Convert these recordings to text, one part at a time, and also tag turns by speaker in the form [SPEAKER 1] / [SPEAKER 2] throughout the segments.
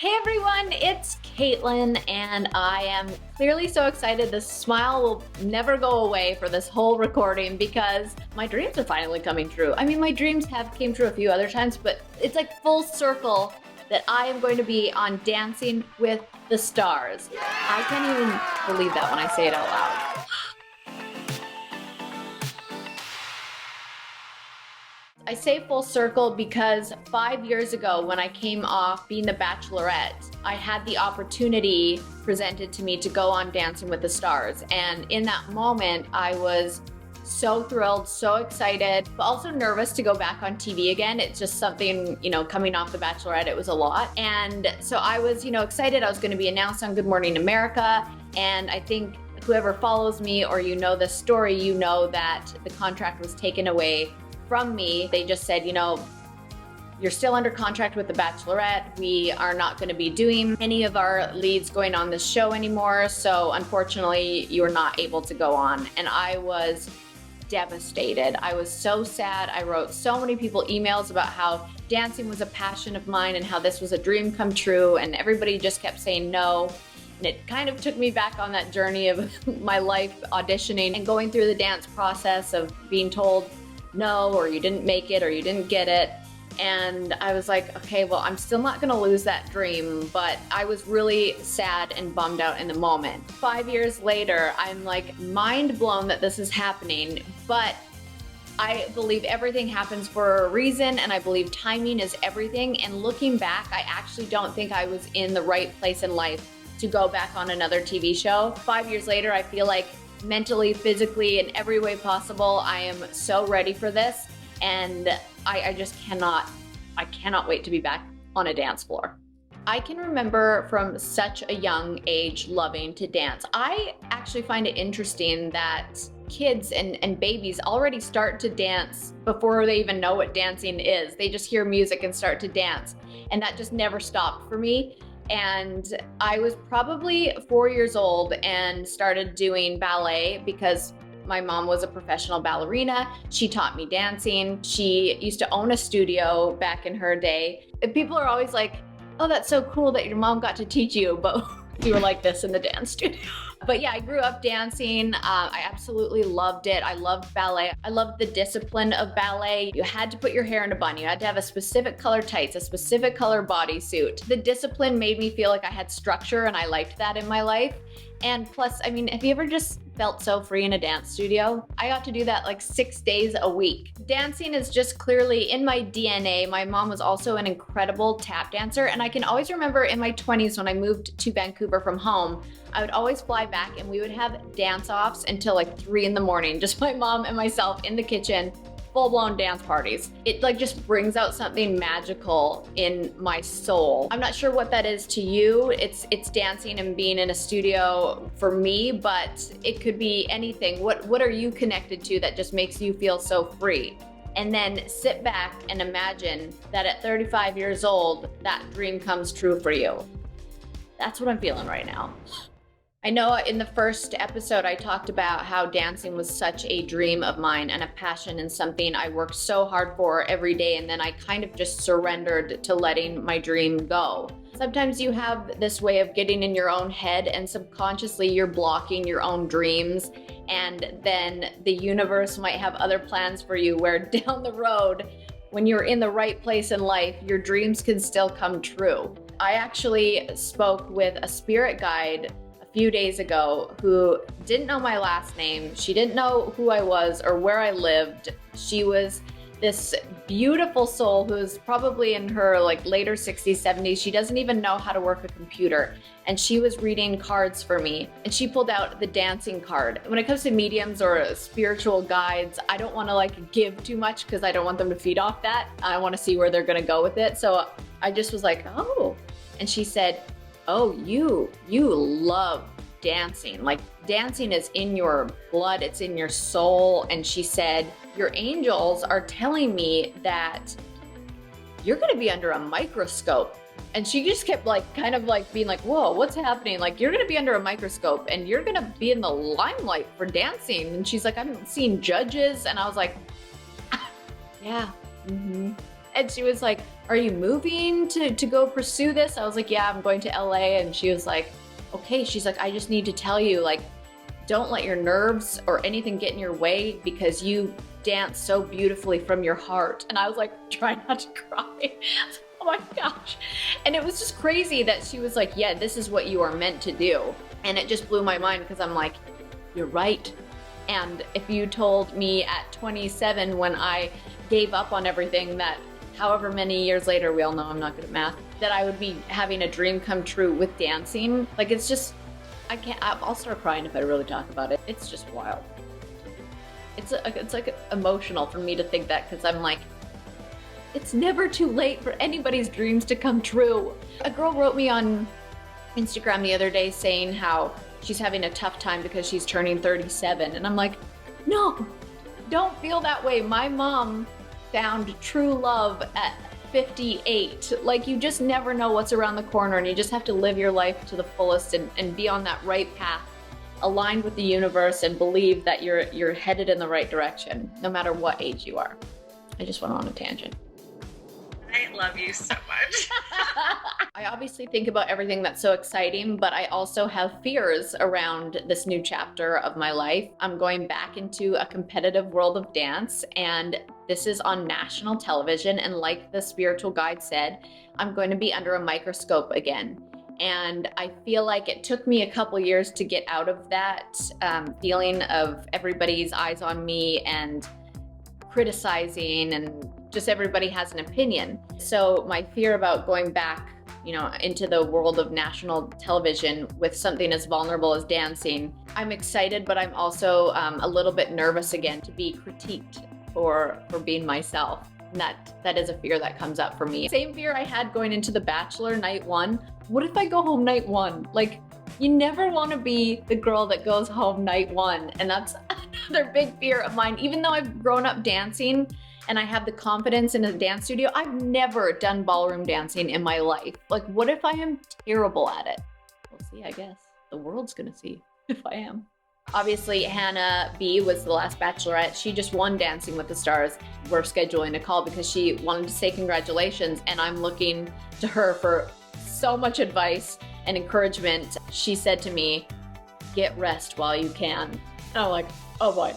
[SPEAKER 1] Hey everyone, it's Kaitlyn, and I am clearly so excited. The smile will never go away for this whole recording because my dreams are finally coming true. I mean, my dreams have came true a few other times, but it's like full circle that I am going to be on Dancing with the Stars. I can't even believe that when I say it out loud. I say full circle because 5 years ago when I came off being the Bachelorette, I had the opportunity presented to me to go on Dancing with the Stars. And in that moment, I was so thrilled, so excited, but also nervous to go back on TV again. It's just something, coming off the Bachelorette, it was a lot. And so I was, excited. I was going to be announced on Good Morning America. And I think whoever follows me or you know this story, you know that the contract was taken away from me. They just said, you're still under contract with The Bachelorette. We are not going to be doing any of our leads going on this show anymore. So unfortunately, you are not able to go on. And I was devastated. I was so sad. I wrote so many people emails about how dancing was a passion of mine and how this was a dream come true. And everybody just kept saying no. And it kind of took me back on that journey of my life auditioning and going through the dance process of being told no, or you didn't make it, or you didn't get it. And I was like, okay, well, I'm still not gonna lose that dream, but I was really sad and bummed out in the moment. 5 years later, I'm like mind blown that this is happening, but I believe everything happens for a reason, and I believe timing is everything. And looking back, I actually don't think I was in the right place in life to go back on another TV show. 5 years later, I feel like mentally, physically, in every way possible, I am so ready for this, and I just cannot wait to be back on a dance floor. I can remember from such a young age loving to dance. I actually find it interesting that kids and babies already start to dance before they even know what dancing is. They just hear music and start to dance, and that just never stopped for me. And I was probably 4 years old and started doing ballet because my mom was a professional ballerina. She taught me dancing. She used to own a studio back in her day. And people are always like, oh, that's so cool that your mom got to teach you, but you were like this in the dance studio. But yeah, I grew up dancing. I absolutely loved it. I loved ballet. I loved the discipline of ballet. You had to put your hair in a bun. You had to have a specific color tights, a specific color bodysuit. The discipline made me feel like I had structure, and I liked that in my life. And plus, I mean, have you ever just felt so free in a dance studio? I got to do that like 6 days a week. Dancing is just clearly in my DNA. My mom was also an incredible tap dancer, and I can always remember in my 20s when I moved to Vancouver from home, I would always fly back and we would have dance-offs until like 3 in the morning, just my mom and myself in the kitchen, full-blown dance parties. It like just brings out something magical in my soul. I'm not sure what that is to you. It's dancing and being in a studio for me, but it could be anything. What are you connected to that just makes you feel so free? And then sit back and imagine that at 35 years old, that dream comes true for you. That's what I'm feeling right now. I know in the first episode I talked about how dancing was such a dream of mine and a passion and something I worked so hard for every day, and then I kind of just surrendered to letting my dream go. Sometimes you have this way of getting in your own head and subconsciously you're blocking your own dreams, and then the universe might have other plans for you where down the road, when you're in the right place in life, your dreams can still come true. I actually spoke with a spirit guide few days ago who didn't know my last name. She didn't know who I was or where I lived. She was this beautiful soul who's probably in her like later 60s, 70s. She doesn't even know how to work a computer. And she was reading cards for me, and she pulled out the dancing card. When it comes to mediums or spiritual guides, I don't want to like give too much because I don't want them to feed off that. I want to see where they're going to go with it. So I just was like, oh. And she said, oh, you love dancing. Like dancing is in your blood, it's in your soul. And she said, your angels are telling me that you're gonna be under a microscope. And she just kept like, kind of like being like, whoa, what's happening? Like, you're gonna be under a microscope and you're gonna be in the limelight for dancing. And she's like, I'm seeing judges. And I was like, yeah, And she was like, are you moving to go pursue this? I was like, yeah, I'm going to LA. And she was like, okay. She's like, I just need to tell you, like, don't let your nerves or anything get in your way because you dance so beautifully from your heart. And I was like, try not to cry. Oh my gosh. And it was just crazy that she was like, yeah, this is what you are meant to do. And it just blew my mind because I'm like, you're right. And if you told me at 27 when I gave up on everything that however many years later, we all know I'm not good at math, that I would be having a dream come true with dancing, like it's just, I'll start crying if I really talk about it. It's just wild. It's like emotional for me to think that because I'm like, it's never too late for anybody's dreams to come true. A girl wrote me on Instagram the other day saying how she's having a tough time because she's turning 37. And I'm like, no, don't feel that way. My mom found true love at 58. Like, you just never know what's around the corner, and you just have to live your life to the fullest and be on that right path, aligned with the universe, and believe that you're headed in the right direction, no matter what age you are. I just went on a tangent.
[SPEAKER 2] I love you so much.
[SPEAKER 1] I obviously think about everything that's so exciting, but I also have fears around this new chapter of my life. I'm going back into a competitive world of dance, and this is on national television. And like the spiritual guide said, I'm going to be under a microscope again. And I feel like it took me a couple years to get out of that feeling of everybody's eyes on me and criticizing, and just everybody has an opinion. So my fear about going back, into the world of national television with something as vulnerable as dancing, I'm excited, but I'm also a little bit nervous again to be critiqued for being myself. And that is a fear that comes up for me. Same fear I had going into The Bachelor night one. What if I go home night one? Like, you never want to be the girl that goes home night one. And that's another big fear of mine. Even though I've grown up dancing and I have the confidence in a dance studio, I've never done ballroom dancing in my life. Like, what if I am terrible at it? We'll see, I guess. The world's gonna see if I am. Obviously, Hannah B was the last Bachelorette. She just won Dancing with the Stars. We're scheduling a call because she wanted to say congratulations, and I'm looking to her for so much advice and encouragement. She said to me, get rest while you can. And I'm like, oh boy.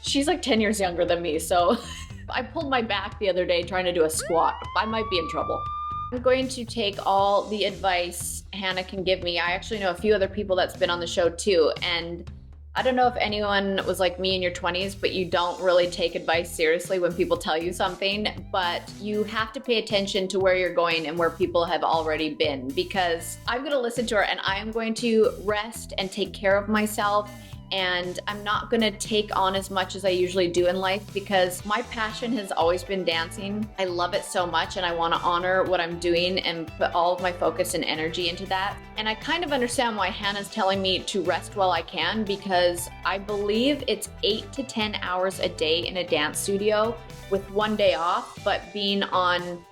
[SPEAKER 1] She's like 10 years younger than me, so I pulled my back the other day trying to do a squat. I might be in trouble. I'm going to take all the advice Hannah can give me. I actually know a few other people that's been on the show too, and I don't know if anyone was like me in your 20s, but you don't really take advice seriously when people tell you something, but you have to pay attention to where you're going and where people have already been, because I'm going to listen to her and I'm going to rest and take care of myself. And I'm not gonna take on as much as I usually do in life because my passion has always been dancing. I love it so much and I wanna honor what I'm doing and put all of my focus and energy into that. And I kind of understand why Hannah's telling me to rest while I can, because I believe it's 8 to 10 hours a day in a dance studio with one day off, but being on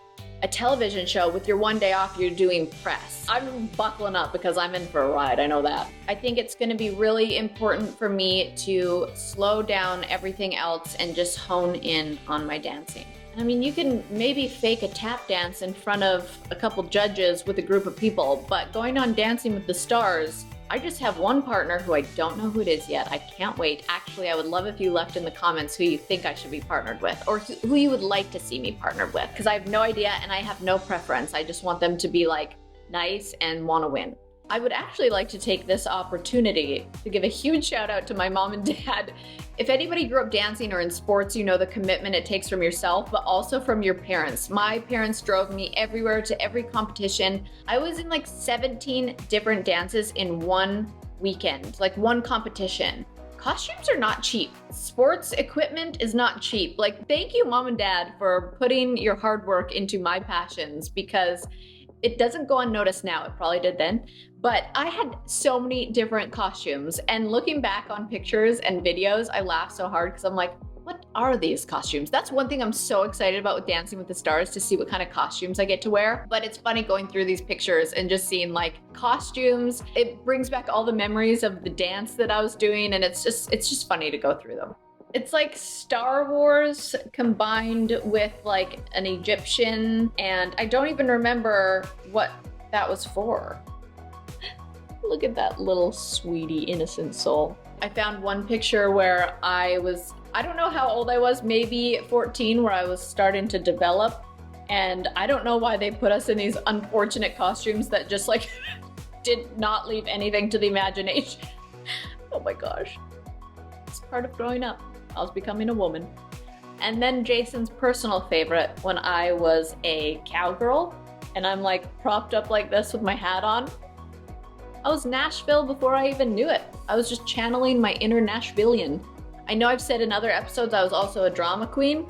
[SPEAKER 1] a television show with your one day off, you're doing press. I'm buckling up because I'm in for a ride, I know that. I think it's gonna be really important for me to slow down everything else and just hone in on my dancing. I mean, you can maybe fake a tap dance in front of a couple judges with a group of people, but going on Dancing with the Stars, I just have one partner who I don't know who it is yet. I can't wait. Actually, I would love if you left in the comments who you think I should be partnered with, or who you would like to see me partnered with, because I have no idea and I have no preference. I just want them to be like nice and want to win. I would actually like to take this opportunity to give a huge shout out to my mom and dad. If anybody grew up dancing or in sports, you know the commitment it takes from yourself, but also from your parents. My parents drove me everywhere to every competition. I was in like 17 different dances in one weekend, like one competition. Costumes are not cheap. Sports equipment is not cheap. Like, thank you, mom and dad, for putting your hard work into my passions, because it doesn't go unnoticed now. It probably did then. But I had so many different costumes, and looking back on pictures and videos, I laugh so hard because I'm like, what are these costumes? That's one thing I'm so excited about with Dancing with the Stars, to see what kind of costumes I get to wear. But it's funny going through these pictures and just seeing like costumes. It brings back all the memories of the dance that I was doing, and it's just funny to go through them. It's like Star Wars combined with like an Egyptian, and I don't even remember what that was for. Look at that little sweetie, innocent soul. I found one picture where I don't know how old I was, maybe 14, where I was starting to develop. And I don't know why they put us in these unfortunate costumes that just like did not leave anything to the imagination. Oh my gosh. It's part of growing up. I was becoming a woman. And then Jason's personal favorite when I was a cowgirl and I'm like propped up like this with my hat on. I was Nashville before I even knew it. I was just channeling my inner Nashvillian. I know I've said in other episodes I was also a drama queen,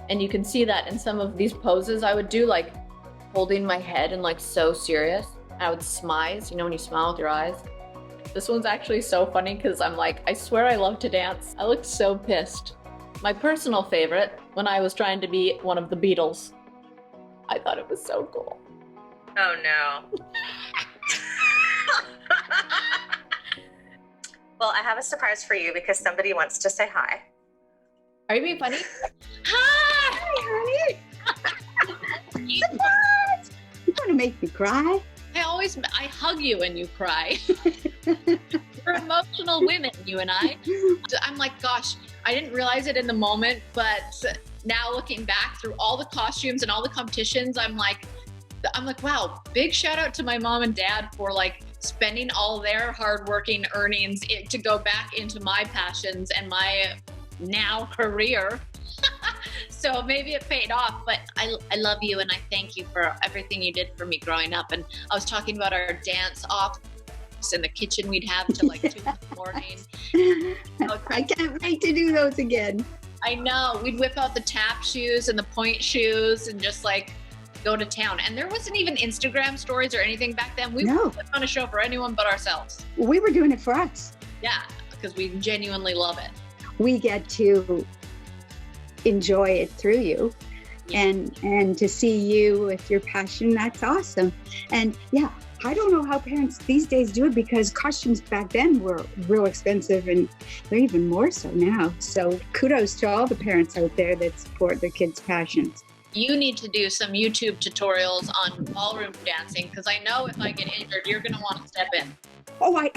[SPEAKER 1] and you can see that in some of these poses I would do, like holding my head and like so serious. I would smize, you know when you smile with your eyes? This one's actually so funny because I'm like, I swear I love to dance. I look so pissed. My personal favorite, when I was trying to be one of the Beatles. I thought it was so cool.
[SPEAKER 2] Oh no. Well, I have a surprise for you because somebody wants to say hi.
[SPEAKER 1] Are you being funny?
[SPEAKER 2] Hi, honey.
[SPEAKER 3] What? You want to make me cry?
[SPEAKER 1] I hug you when you cry. We're emotional women, you and I. I'm like, gosh, I didn't realize it in the moment, but now looking back through all the costumes and all the competitions, I'm like, wow, big shout out to my mom and dad for like spending all their hardworking earnings to go back into my passions and my now career. So maybe it paid off, but I love you and I thank you for everything you did for me growing up. And I was talking about our dance off in the kitchen we'd have till like 2 in the morning.
[SPEAKER 3] I can't wait to do those again.
[SPEAKER 1] I know. We'd whip out the tap shoes and the point shoes and just like go to town. And there wasn't even Instagram stories or anything back then. We weren't putting on a show for anyone but ourselves.
[SPEAKER 3] We were doing it for us.
[SPEAKER 1] Yeah, because we genuinely love it.
[SPEAKER 3] We get to enjoy it through you.
[SPEAKER 1] Yeah.
[SPEAKER 3] And to see you with your passion, that's awesome. And yeah, I don't know how parents these days do it because costumes back then were real expensive and they're even more so now. So kudos to all the parents out there that support their kids' passions.
[SPEAKER 1] You need to do some YouTube tutorials on ballroom dancing because I know if I get injured, you're going to want to step in.
[SPEAKER 3] Oh, I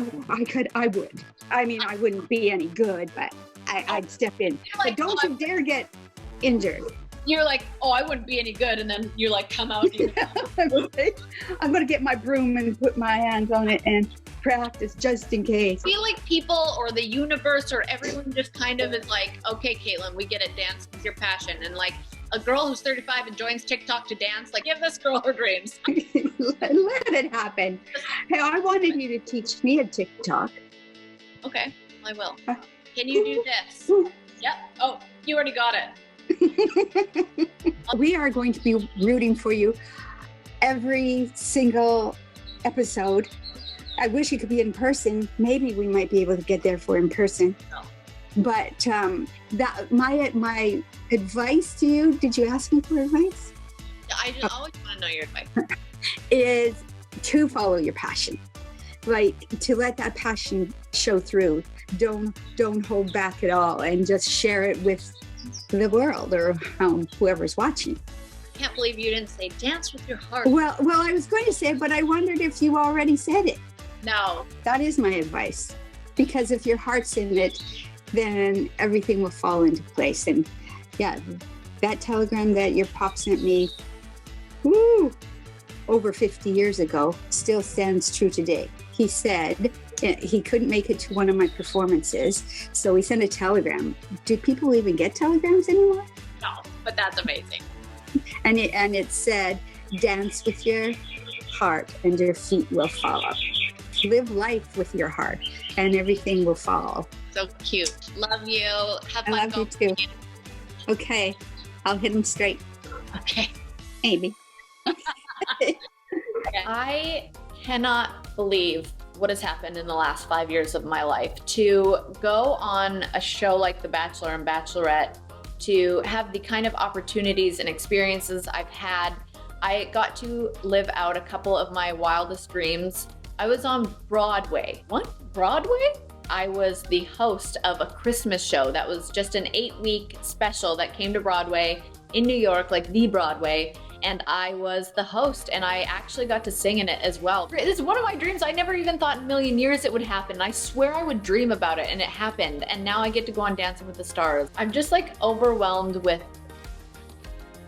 [SPEAKER 3] would. I mean, I wouldn't be any good, but I'd step in.
[SPEAKER 1] Like,
[SPEAKER 3] but don't you dare get injured.
[SPEAKER 1] You're like, oh, I wouldn't be any good. And then you like come out.
[SPEAKER 3] I'm going to get my broom and put my hands on it and practice just in case.
[SPEAKER 1] I feel like people or the universe or everyone just kind of is like, okay, Kaitlyn, we get it. Dance is your passion. And like a girl who's 35 and joins TikTok to dance, like give this girl her dreams.
[SPEAKER 3] Let it happen. Hey, I wanted you to teach me a TikTok.
[SPEAKER 1] Okay, I will. Can you do this? Yep. Oh, you already got it.
[SPEAKER 3] We are going to be rooting for you every single episode. I wish you could be in person. Maybe we might be able to get there for in person.
[SPEAKER 1] No.
[SPEAKER 3] But that my advice to you, did you ask me for advice?
[SPEAKER 1] I just always want to know your advice.
[SPEAKER 3] Is to follow your passion. Like to let that passion show through. Don't hold back at all and just share it with the world or whoever's watching.
[SPEAKER 1] I can't believe you didn't say dance with your heart.
[SPEAKER 3] Well, I was going to say it, but I wondered if you already said it.
[SPEAKER 1] No.
[SPEAKER 3] That is my advice. Because if your heart's in it, then everything will fall into place. And yeah, that telegram that your pop sent me, over 50 years ago, still stands true today. He said he couldn't make it to one of my performances, so he sent a telegram. Do people even get telegrams anymore?
[SPEAKER 1] No, but that's amazing.
[SPEAKER 3] And it said, dance with your heart and your feet will follow. Live life with your heart and everything will follow.
[SPEAKER 1] So cute. Love you. Have fun.
[SPEAKER 3] I love you too. Okay, I'll hit him straight.
[SPEAKER 1] Okay.
[SPEAKER 3] Maybe.
[SPEAKER 1] I cannot believe what has happened in the last 5 years of my life. To go on a show like The Bachelor and Bachelorette, to have the kind of opportunities and experiences I've had. I got to live out a couple of my wildest dreams. I was on Broadway. What? Broadway? I was the host of a Christmas show that was just an 8-week special that came to Broadway in New York, like the Broadway, and I was the host, and I actually got to sing in it as well. It's one of my dreams. I never even thought in a million years it would happen. I swear I would dream about it, and it happened, and now I get to go on Dancing with the Stars. I'm just like overwhelmed with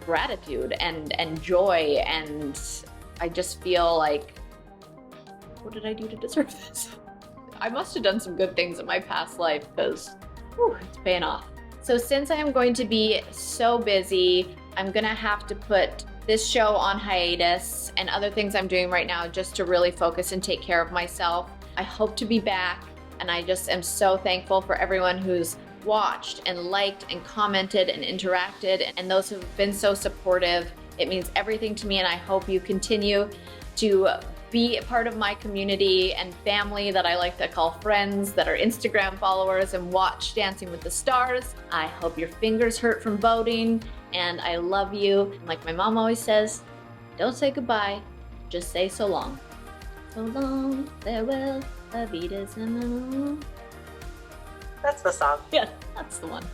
[SPEAKER 1] gratitude and joy, and I just feel like, what did I do to deserve this? I must have done some good things in my past life, because it's paying off. So since I am going to be so busy, I'm gonna have to put this show on hiatus and other things I'm doing right now just to really focus and take care of myself. I hope to be back, and I just am so thankful for everyone who's watched and liked and commented and interacted, and those who've been so supportive. It means everything to me, and I hope you continue to be a part of my community and family that I like to call friends, that are Instagram followers and watch Dancing with the Stars. I hope your fingers hurt from voting, and I love you. Like my mom always says, don't say goodbye, just say so long. So long, farewell, la vida es amor.
[SPEAKER 2] That's the song.
[SPEAKER 1] Yeah, that's the one.